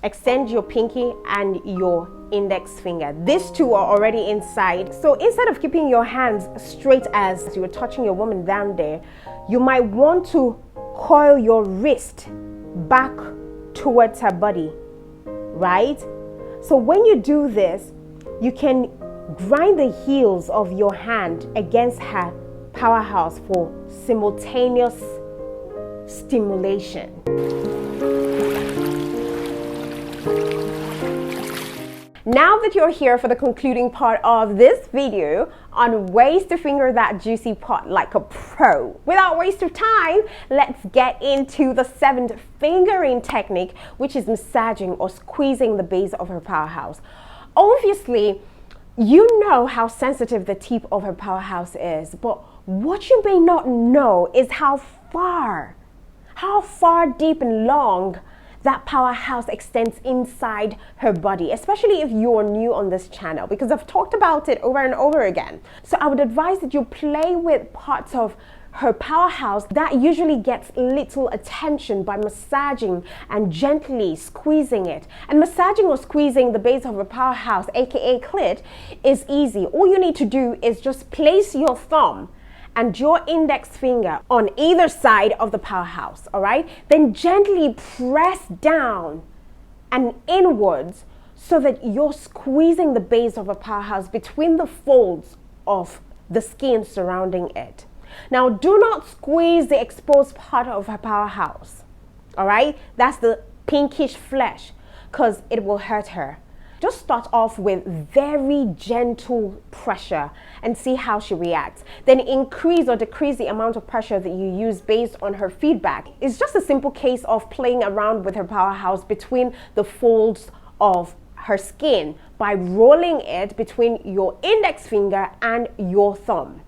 Extend your pinky and your index finger. These two are already inside. So instead of keeping your hands straight as you were touching your woman down there, you might want to coil your wrist back towards her body, right? So when you do this, you can grind the heels of your hand against her powerhouse for simultaneous stimulation. Now that you're here for the concluding part of this video on ways to finger that juicy pot like a pro, without waste of time, let's get into the 7th fingering technique, which is massaging or squeezing the base of her powerhouse. Obviously, you know how sensitive the tip of her powerhouse is, but what you may not know is how far deep and long that powerhouse extends inside her body, especially if you're new on this channel, because I've talked about it over and over again. So I would advise that you play with parts of her powerhouse that usually gets little attention by massaging and gently squeezing it. And massaging or squeezing the base of her powerhouse, aka clit, is easy. All you need to do is just place your thumb and your index finger on either side of the powerhouse, all right? Then gently press down and inwards so that you're squeezing the base of a powerhouse between the folds of the skin surrounding it. Now, do not squeeze the exposed part of her powerhouse, all right? That's the pinkish flesh, because it will hurt her. Just start off with very gentle pressure and see how she reacts. Then increase or decrease the amount of pressure that you use based on her feedback. It's just a simple case of playing around with her powerhouse between the folds of her skin by rolling it between your index finger and your thumb.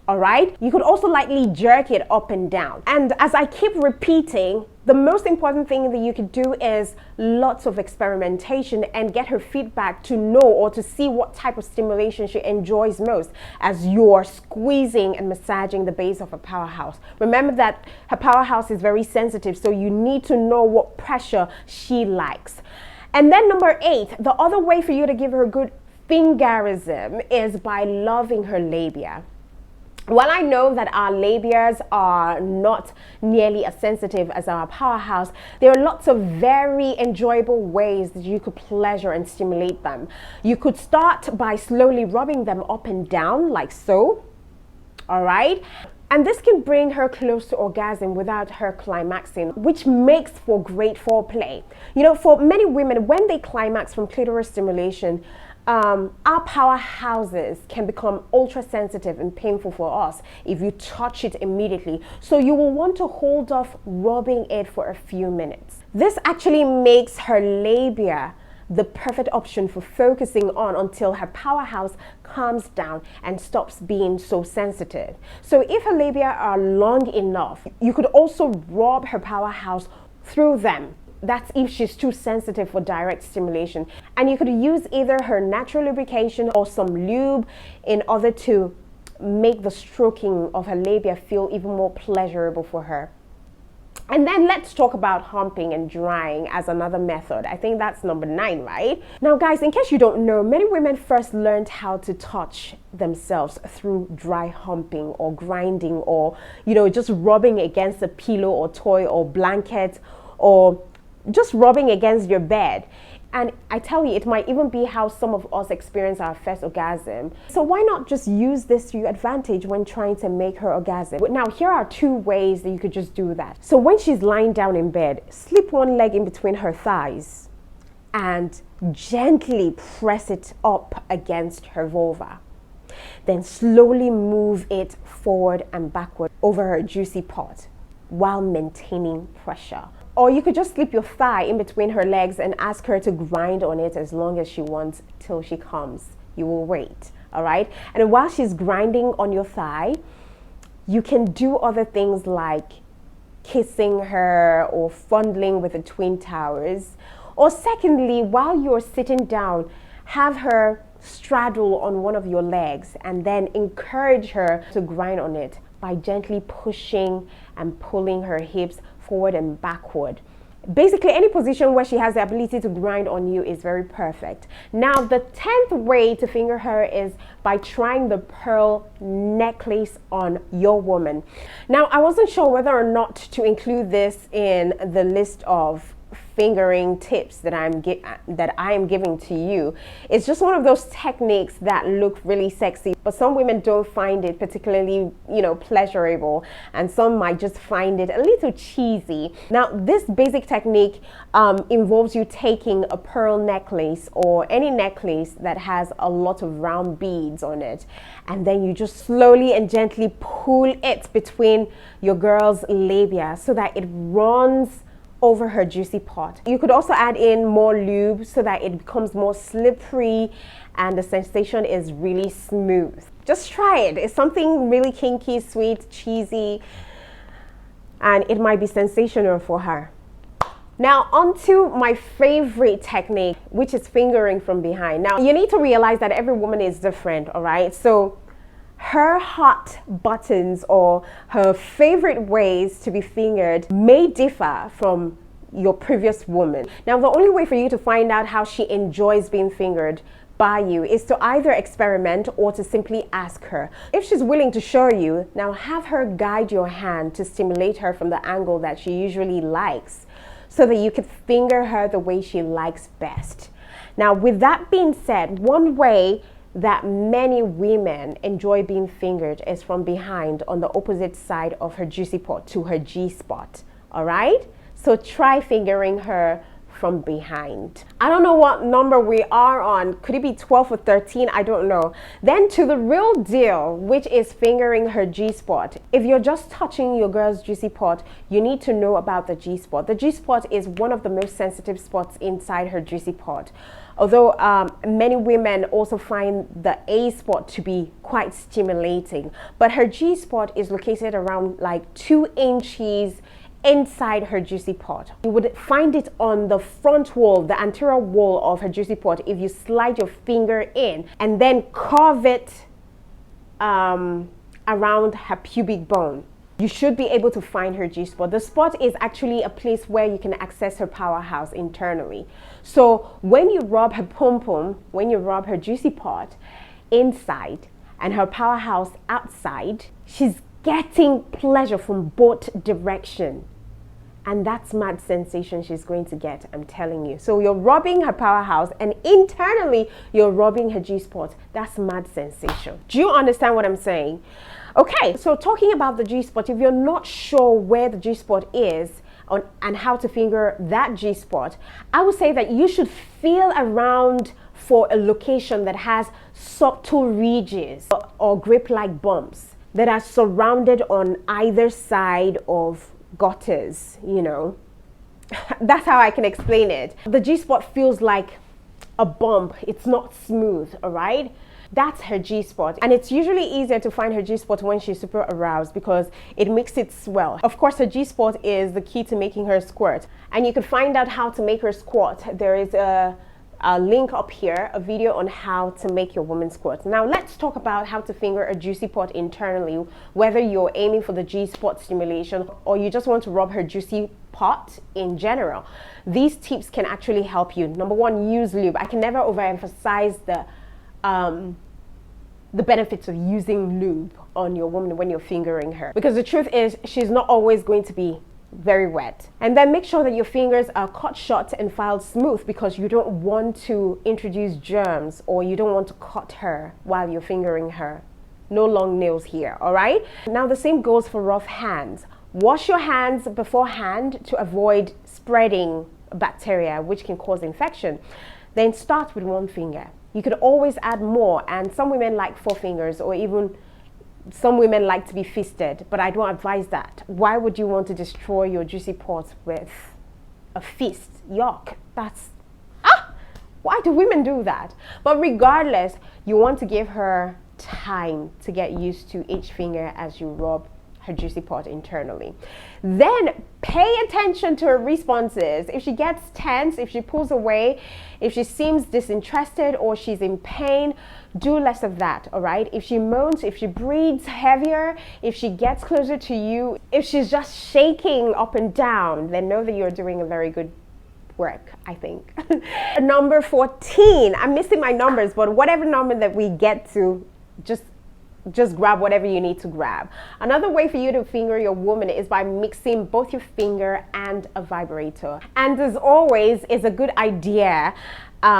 All right, you could also lightly jerk it up and down. And as I keep repeating, the most important thing that you could do is lots of experimentation and get her feedback to know or to see what type of stimulation she enjoys most as you're squeezing and massaging the base of her powerhouse. Remember that her powerhouse is very sensitive, so you need to know what pressure she likes. And then number 8, the other way for you to give her good fingerism is by loving her labia. While I know that our labias are not nearly as sensitive as our powerhouse, there are lots of very enjoyable ways that you could pleasure and stimulate them. You could start by slowly rubbing them up and down like so, all right? And this can bring her close to orgasm without her climaxing, which makes for great foreplay. You know, for many women, when they climax from clitoral stimulation, our powerhouses can become ultra sensitive and painful for us if you touch it immediately. So you will want to hold off rubbing it for a few minutes. This actually makes her labia the perfect option for focusing on until her powerhouse calms down and stops being so sensitive. So if her labia are long enough, you could also rub her powerhouse through them. That's if she's too sensitive for direct stimulation. And you could use either her natural lubrication or some lube in order to make the stroking of her labia feel even more pleasurable for her. And then let's talk about humping and drying as another method. I think that's number 9, right? Now guys, in case you don't know, many women first learned how to touch themselves through dry humping or grinding or, you know, just rubbing against a pillow or toy or blanket or just rubbing against your bed. And I tell you, it might even be how some of us experience our first orgasm. So why not just use this to your advantage when trying to make her orgasm? Now, here are 2 ways that you could just do that. So when she's lying down in bed, slip one leg in between her thighs and gently press it up against her vulva. Then slowly move it forward and backward over her juicy pot while maintaining pressure. Or you could just slip your thigh in between her legs and ask her to grind on it as long as she wants till she comes. You will wait, all right? And while she's grinding on your thigh, you can do other things like kissing her or fondling with the twin towers. Or secondly, while you're sitting down, have her straddle on one of your legs and then encourage her to grind on it by gently pushing and pulling her hips forward and backward Basically, any position where she has the ability to grind on you is very perfect. Now, the 10th way to finger her is by trying the pearl necklace on your woman. Now, I wasn't sure whether or not to include this in the list of fingering tips that I am giving to you. It's just one of those techniques that look really sexy, but some women don't find it particularly, pleasurable, and some might just find it a little cheesy. Now, this basic technique involves you taking a pearl necklace or any necklace that has a lot of round beads on it, and then you just slowly and gently pull it between your girl's labia so that it runs over her juicy pot. You could also add in more lube so that it becomes more slippery and the sensation is really smooth. Just try it. It's something really kinky, sweet, cheesy, and it might be sensational for her. Now, on to my favorite technique, which is fingering from behind. Now, you need to realize that every woman is different, all right? So her hot buttons or her favorite ways to be fingered may differ from your previous woman. Now, the only way for you to find out how she enjoys being fingered by you is to either experiment or to simply ask her. If she's willing to show you, now have her guide your hand to stimulate her from the angle that she usually likes so that you can finger her the way she likes best. Now, with that being said, one way that many women enjoy being fingered is from behind on the opposite side of her juicy pot to her G-spot. All right? So try fingering her from behind. I don't know what number we are on. Could it be 12 or 13? I don't know. Then to the real deal, which is fingering her G-spot. If you're just touching your girl's juicy pot, you need to know about the G-spot. The G-spot is one of the most sensitive spots inside her juicy pot. Although many women also find the A spot to be quite stimulating, but her G spot is located around like 2 inches inside her juicy pot. You would find it on the front wall, the anterior wall of her juicy pot, if you slide your finger in and then curve it around her pubic bone. You should be able to find her G-spot. The spot is actually a place where you can access her powerhouse internally. So when you rub her pom-pom, when you rub her juicy pot inside and her powerhouse outside, she's getting pleasure from both directions. And that's mad sensation she's going to get, I'm telling you. So you're rubbing her powerhouse and internally you're rubbing her G-spot. That's mad sensation. Do you understand what I'm saying? Okay, so talking about the G-spot, if you're not sure where the G-spot is and how to finger that G-spot, I would say that you should feel around for a location that has subtle ridges or grip-like bumps that are surrounded on either side of gutters, That's how I can explain it. The G-spot feels like a bump. It's not smooth, all right? That's her G-spot, and it's usually easier to find her G-spot when she's super aroused because it makes it swell. Of course, her G-spot is the key to making her squirt, and you can find out how to make her squirt. There is a link up here, a video on how to make your woman squirt. Now let's talk about how to finger a juicy pot internally, whether you're aiming for the G-spot stimulation or you just want to rub her juicy pot in general. These tips can actually help you. Number one, use lube. I can never overemphasize the benefits of using lube on your woman when you're fingering her, because the truth is she's not always going to be very wet. And then make sure that your fingers are cut short and filed smooth, because you don't want to introduce germs or you don't want to cut her while you're fingering her. No long nails here, all right? Now the same goes for rough hands. Wash your hands beforehand to avoid spreading bacteria, which can cause infection. Then start with one finger. You could always add more, and some women like 4 fingers, or even some women like to be fisted, but I don't advise that. Why would you want to destroy your juicy pot with a fist? Yuck. Why do women do that? But regardless, you want to give her time to get used to each finger as you rub her Juicypot internally. Then pay attention to her responses. If she gets tense, if she pulls away, if she seems disinterested or she's in pain, do less of that, all right? If she moans, if she breathes heavier, if she gets closer to you, if she's just shaking up and down, then know that you're doing a very good work, I think. Number 14, I'm missing my numbers, but whatever number that we get to, just grab whatever you need to grab. Another way for you to finger your woman is by mixing both your finger and a vibrator. And as always, it's a good idea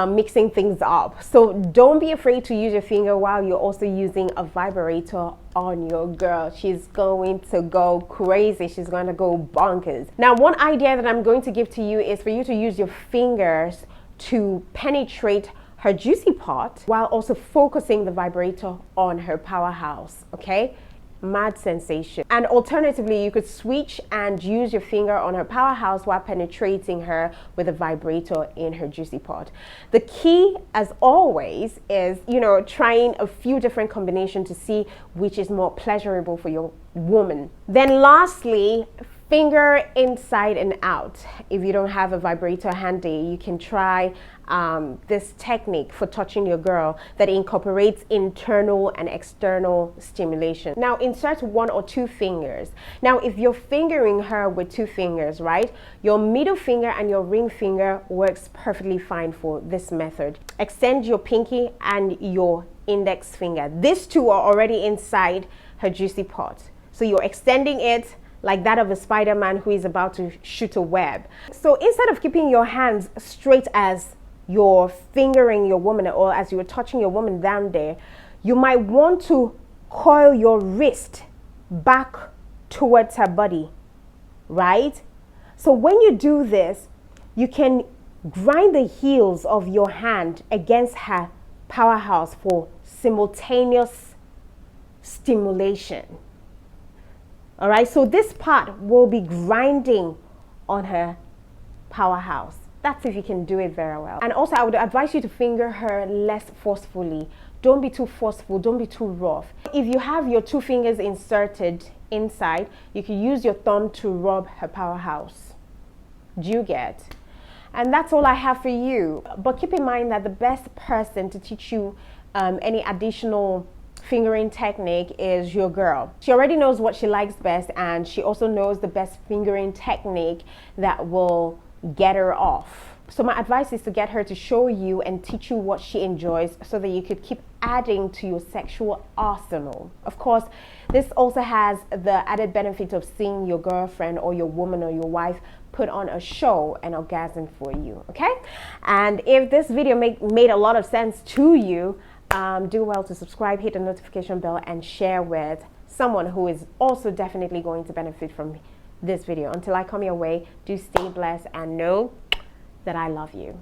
mixing things up. So don't be afraid to use your finger while you're also using a vibrator on your girl. She's going to go crazy. She's going to go bonkers. Now, one idea that I'm going to give to you is for you to use your fingers to penetrate her Juicypot while also focusing the vibrator on her powerhouse, okay? Mad sensation. And alternatively, you could switch and use your finger on her powerhouse while penetrating her with a vibrator in her Juicypot. The key, as always, is, trying a few different combinations to see which is more pleasurable for your woman. Then lastly, finger inside and out. If you don't have a vibrator handy, you can try this technique for touching your girl that incorporates internal and external stimulation. Now insert 1 or 2 fingers. Now if you're fingering her with 2 fingers, right, your middle finger and your ring finger works perfectly fine for this method. Extend your pinky and your index finger. These 2 are already inside her Juicypot. So you're extending it like that of a Spiderman who is about to shoot a web. So instead of keeping your hands straight as you're fingering your woman or as you're touching your woman down there, you might want to coil your wrist back towards her body, right? So when you do this, you can grind the heels of your hand against her powerhouse for simultaneous stimulation. All right, so this part will be grinding on her powerhouse. That's if you can do it very well. And also I would advise you to finger her less forcefully. Don't be too forceful, don't be too rough. If you have your 2 fingers inserted inside, you can use your thumb to rub her powerhouse. Do you get? And that's all I have for you. But keep in mind that the best person to teach you any additional fingering technique is your girl. She already knows what she likes best, and she also knows the best fingering technique that will get her off. So my advice is to get her to show you and teach you what she enjoys so that you could keep adding to your sexual arsenal. Of course, this also has the added benefit of seeing your girlfriend or your woman or your wife put on a show and orgasm for you, okay? And if this video made a lot of sense to you, do well to subscribe, hit the notification bell, and share with someone who is also definitely going to benefit from this video. Until I come your way, do stay blessed and know that I love you.